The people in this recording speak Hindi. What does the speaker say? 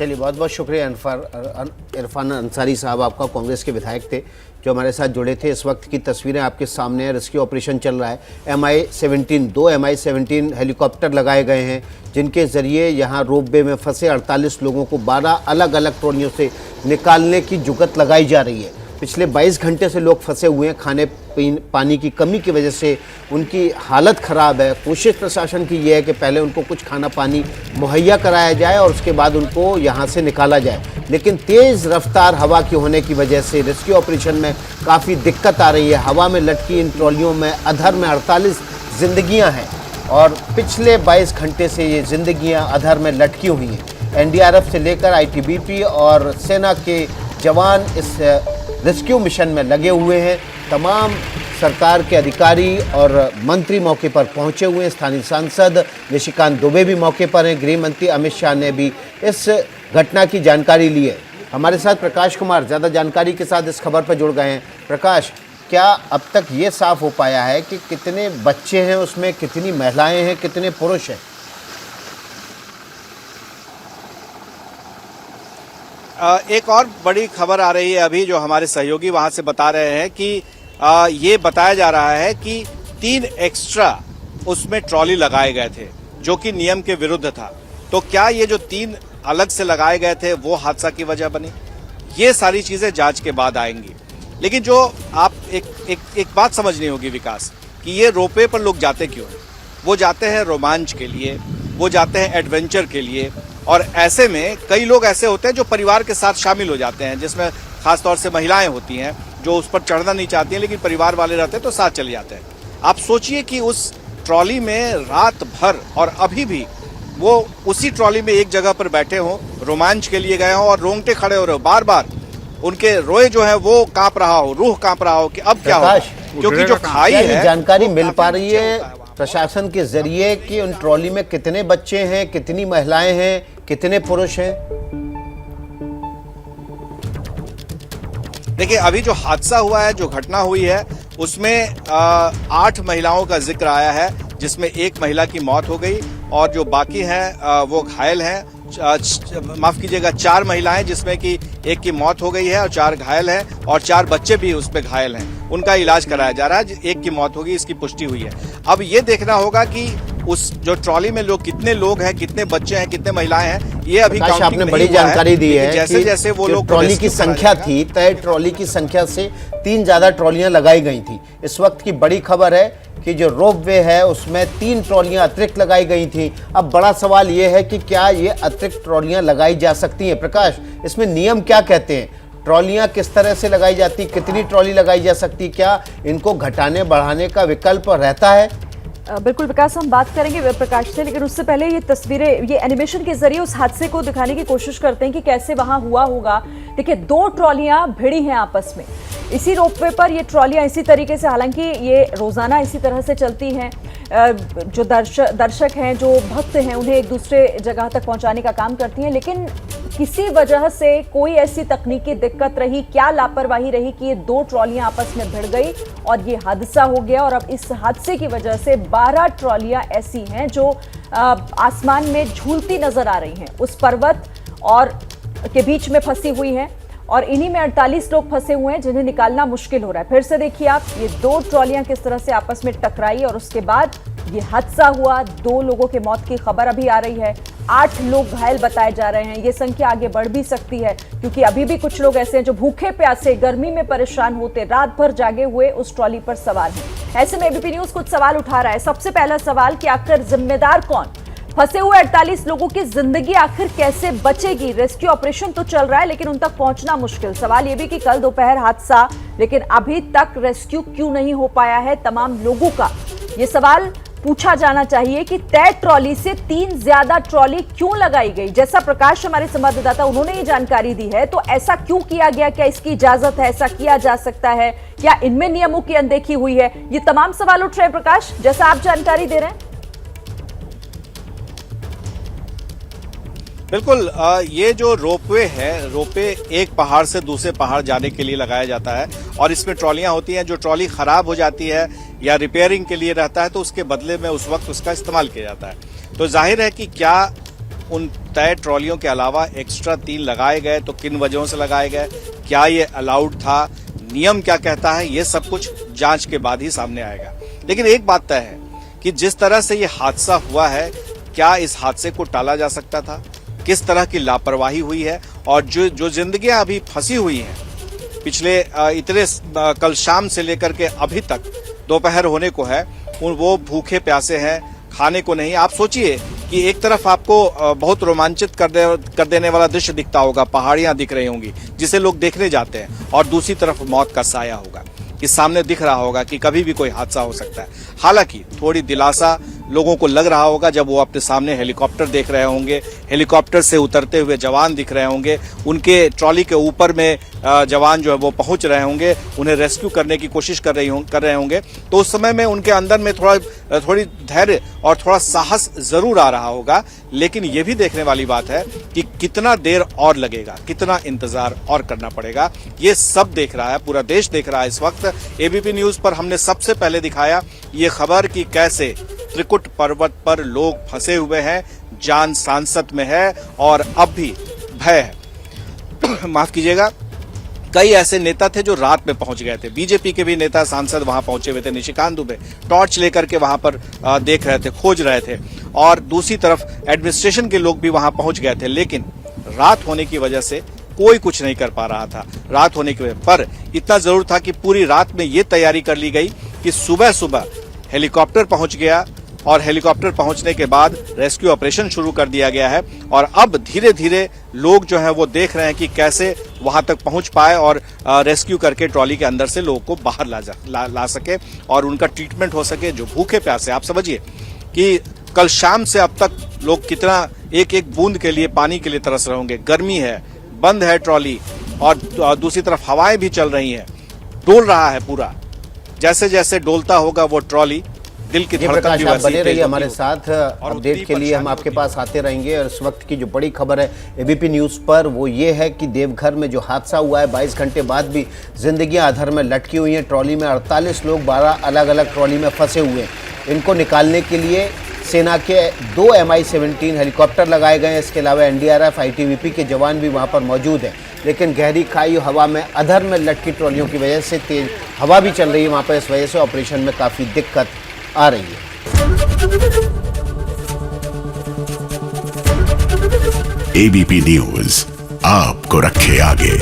चलिए, बहुत बहुत शुक्रिया इरफान अंसारी साहब, आपका कांग्रेस के विधायक थे जो हमारे साथ जुड़े थे। इस वक्त की तस्वीरें आपके सामने है। रेस्क्यू ऑपरेशन चल रहा है। दो MI-17 हेलीकॉप्टर लगाए गए हैं जिनके ज़रिए यहाँ रोपवे में फंसे 48 लोगों को 12 अलग अलग ट्रॉलियों से निकालने की जुगत लगाई जा रही है। पिछले 22 घंटे से लोग फंसे हुए हैं। खाने पानी की कमी की वजह से उनकी हालत ख़राब है। कोशिश प्रशासन की ये है कि पहले उनको कुछ खाना पानी मुहैया कराया जाए और उसके बाद उनको यहाँ से निकाला जाए, लेकिन तेज़ रफ्तार हवा की होने की वजह से रेस्क्यू ऑपरेशन में काफ़ी दिक्कत आ रही है। हवा में लटकी इन ट्रॉलियों में अधर में 48 जिंदगियाँ हैं और पिछले 22 घंटे से ये जिंदगियाँ अधर में लटकी हुई हैं। NDRF से लेकर ITBP और सेना के जवान इस रेस्क्यू मिशन में लगे हुए हैं। तमाम सरकार के अधिकारी और मंत्री मौके पर पहुंचे हुए हैं। स्थानीय सांसद निशिकांत दुबे भी मौके पर हैं। गृह मंत्री अमित शाह ने भी इस घटना की जानकारी ली है। हमारे साथ प्रकाश कुमार ज़्यादा जानकारी के साथ इस खबर पर जुड़ गए हैं। प्रकाश, क्या अब तक ये साफ हो पाया है कि कितने बच्चे हैं उसमें, कितनी महिलाएं हैं, कितने पुरुष हैं? एक और बड़ी खबर आ रही है अभी, जो हमारे सहयोगी वहां से बता रहे हैं कि ये बताया जा रहा है कि 3 एक्स्ट्रा उसमें ट्रॉली लगाए गए थे जो कि नियम के विरुद्ध था। तो क्या ये जो 3 अलग से लगाए गए थे वो हादसा की वजह बनी? ये सारी चीजें जांच के बाद आएंगी। लेकिन जो आप एक बात समझनी होगी विकास, कि ये रोपवे पर लोग जाते क्यों हैं? वो जाते हैं रोमांच के लिए, वो जाते हैं एडवेंचर के लिए, और ऐसे में कई लोग ऐसे होते हैं जो परिवार के साथ शामिल हो जाते हैं, जिसमें खासतौर से महिलाएं होती हैं जो उस पर चढ़ना नहीं चाहती हैं, लेकिन परिवार वाले रहते हैं तो साथ चले जाते हैं। आप सोचिए कि उस ट्रॉली में रात भर और अभी भी वो उसी ट्रॉली में एक जगह पर बैठे हों, रोमांच के लिए गए हों और रोंगटे खड़े हो रहे हो, बार बार उनके रोए जो है वो कांप रहा हो, रूह कांप रहा हो कि अब क्या होगा, क्योंकि जो खाई है जानकारी मिल पा रही है प्रशासन के जरिए कि उन ट्रॉली में कितने बच्चे हैं, कितनी महिलाएं हैं, कितने पुरुष हैं? देखिए, अभी जो हादसा हुआ है, जो घटना हुई है, उसमें 8 महिलाओं का जिक्र आया है, जिसमें एक महिला की मौत हो गई और जो बाकी हैं वो घायल हैं। माफ कीजिएगा, 4 महिलाएं जिसमें कि एक की मौत हो गई है और 4 घायल हैं, और 4 बच्चे भी उसमें घायल हैं। उनका इलाज कराया जा रहा है। एक की मौत होगी, इसकी पुष्टि हुई है। अब ये देखना होगा कि उस जो ट्रॉली में लोग, कितने लोग हैं, कितने बच्चे हैं, कितने महिलाएं हैं, ये अभी आपने बड़ी जानकारी दी है। जैसे जैसे वो लोग ट्रॉली की संख्या थी, तय ट्रॉली की संख्या से 3 ज्यादा ट्रॉलियां लगाई गई थी। इस वक्त की बड़ी खबर है कि जो रोपवे है उसमें 3 ट्रॉलियां अतिरिक्त लगाई गई थी। अब बड़ा सवाल ये है कि क्या ये अतिरिक्त ट्रॉलियां लगाई जा सकती हैं? प्रकाश, इसमें नियम क्या कहते हैं? ट्रॉलियां किस तरह से लगाई जाती, कितनी ट्रॉली लगाई जा सकती, क्या इनको घटाने बढ़ाने का विकल्प रहता है? बिल्कुल विकास, हम बात करेंगे प्रकाश से, लेकिन उससे पहले ये तस्वीरें, ये एनिमेशन के जरिए उस हादसे को दिखाने की कोशिश करते हैं कि कैसे वहां हुआ होगा। देखिए, 2 ट्रॉलियां भिड़ी हैं आपस में इसी रोपवे पर। ये ट्रॉलियां इसी तरीके से, हालांकि ये रोजाना इसी तरह से चलती हैं। जो दर्शक हैं, जो भक्त हैं, उन्हें एक दूसरे जगह तक पहुंचाने का काम करती हैं, लेकिन किसी वजह से कोई ऐसी तकनीकी दिक्कत रही, क्या लापरवाही रही कि ये 2 ट्रॉलियां आपस में भिड़ गई और ये हादसा हो गया। और अब इस हादसे की वजह से 12 ट्रॉलियां ऐसी हैं जो आसमान में झूलती नजर आ रही हैं, उस पर्वत और के बीच में फंसी हुई हैं, और इन्हीं में 48 लोग फंसे हुए हैं जिन्हें निकालना मुश्किल हो रहा है। फिर से देखिए आप, ये 2 ट्रॉलियां किस तरह से आपस में टकराई और उसके बाद ये हादसा हुआ। 2 लोगों के मौत की खबर अभी आ रही है, 8 लोग घायल बताए जा रहे हैं। ये संख्या आगे बढ़ भी सकती है, क्योंकि अभी भी कुछ लोग ऐसे हैं जो भूखे प्यासे, गर्मी में परेशान होते, रात भर जागे हुए उस ट्रॉली पर सवार हैं। ऐसे में एबीपी न्यूज कुछ सवाल उठा रहा है। सबसे पहला सवाल कि आखिर जिम्मेदार कौन? फंसे हुए 48 लोगों की जिंदगी आखिर कैसे बचेगी? रेस्क्यू ऑपरेशन तो चल रहा है, लेकिन उन तक पहुंचना मुश्किल। सवाल यह भी कि कल दोपहर हादसा, लेकिन अभी तक रेस्क्यू क्यों नहीं हो पाया है तमाम लोगों का? ये सवाल पूछा जाना चाहिए कि तय ट्रॉली से 3 ज्यादा ट्रॉली क्यों लगाई गई? जैसा प्रकाश हमारे संवाददाता, उन्होंने ये जानकारी दी है, तो ऐसा क्यों किया गया? क्या इसकी इजाजत है? ऐसा किया जा सकता है? क्या इनमें नियमों की अनदेखी हुई है? ये तमाम सवाल उठ रहे हैं प्रकाश, जैसा आप जानकारी दे रहे हैं। बिल्कुल, ये जो रोपवे है, रोपवे एक पहाड़ से दूसरे पहाड़ जाने के लिए लगाया जाता है, और इसमें ट्रॉलियां होती हैं। जो ट्रॉली खराब हो जाती है या रिपेयरिंग के लिए रहता है तो उसके बदले में उस वक्त उसका इस्तेमाल किया जाता है। तो जाहिर है कि क्या उन तय ट्रॉलियों के अलावा एक्स्ट्रा 3 लगाए गए तो किन वजहों से लगाए गए, क्या ये अलाउड था, नियम क्या कहता है, ये सब कुछ जांच के बाद ही सामने आएगा। लेकिन एक बात तय है कि जिस तरह से ये हादसा हुआ है, क्या इस हादसे को टाला जा सकता था, किस तरह की लापरवाही हुई है, और जो जिंदगियां अभी फंसी हुई हैं पिछले इतने कल शाम से लेकर के अभी तक दोपहर होने को है, वो भूखे प्यासे हैं, खाने को नहीं। आप सोचिए कि एक तरफ आपको बहुत रोमांचित कर देने वाला दृश्य दिखता होगा, पहाड़ियां दिख रही होंगी जिसे लोग देखने जाते हैं, और दूसरी तरफ मौत का साया होगा कि सामने दिख रहा होगा कि कभी भी कोई हादसा हो सकता है। हालांकि थोड़ी दिलासा लोगों को लग रहा होगा जब वो अपने सामने हेलीकॉप्टर देख रहे होंगे, हेलीकॉप्टर से उतरते हुए जवान दिख रहे होंगे, उनके ट्रॉली के ऊपर में जवान जो है वो पहुंच रहे होंगे, उन्हें रेस्क्यू करने की कोशिश कर रहे होंगे, तो उस समय में उनके अंदर में थोड़ी धैर्य और थोड़ा साहस जरूर आ रहा होगा। लेकिन ये भी देखने वाली बात है कि कितना देर और लगेगा, कितना इंतजार और करना पड़ेगा, ये सब देख रहा है, पूरा देश देख रहा है इस वक्त। एबीपी न्यूज पर हमने सबसे पहले दिखाया ये खबर कि कैसे त्रिकुट पर्वत पर लोग फंसे हुए हैं, जान सांसत में है और अब भी भय है। माफ कीजिएगा, कई ऐसे नेता थे जो रात में पहुंच गए थे। बीजेपी के भी नेता सांसद वहां पहुंचे हुए थे, निशिकांत दुबे टॉर्च लेकर के वहां पर देख रहे थे, खोज रहे थे, और दूसरी तरफ एडमिनिस्ट्रेशन के लोग भी वहां पहुंच गए थे। लेकिन रात होने की वजह से कोई कुछ नहीं कर पा रहा था। रात होने की वजह पर इतना जरूर था कि पूरी रात में ये तैयारी कर ली गई कि सुबह सुबह हेलीकॉप्टर पहुंच गया, और हेलीकॉप्टर पहुंचने के बाद रेस्क्यू ऑपरेशन शुरू कर दिया गया है। और अब धीरे धीरे लोग जो हैं वो देख रहे हैं कि कैसे वहां तक पहुंच पाए और रेस्क्यू करके ट्रॉली के अंदर से लोगों को बाहर ला सके और उनका ट्रीटमेंट हो सके जो भूखे प्यासे। आप समझिए कि कल शाम से अब तक लोग कितना एक एक बूंद के लिए, पानी के लिए तरस रहे होंगे। गर्मी है, बंद है ट्रॉली, और दूसरी तरफ हवाएं भी चल रही हैं, डोल रहा है पूरा। जैसे जैसे डोलता होगा वो ट्रॉली, दिल की धड़कन भी वैसे बने रहिए हमारे साथ। अपडेट के लिए हम आपके पास आते रहेंगे। और इस वक्त की जो बड़ी खबर है एबीपी न्यूज पर वो ये है कि देवघर में जो हादसा हुआ है, 22 घंटे बाद भी जिंदगियां अधर में लटकी हुई हैं। ट्रॉली में 48 लोग 12 अलग अलग ट्रॉली में फंसे हुए हैं। इनको निकालने के लिए सेना के 2 MI-17 हेलीकॉप्टर लगाए गए हैं। इसके अलावा NDRF ITBP के जवान भी वहां पर मौजूद हैं। लेकिन गहरी खाई हवा में अधर में लटकी ट्रॉलियों की वजह से तेज हवा भी चल रही है वहां पर, इस वजह से ऑपरेशन में काफ़ी दिक्कत आ रही है। एबीपी न्यूज आपको रखे आगे।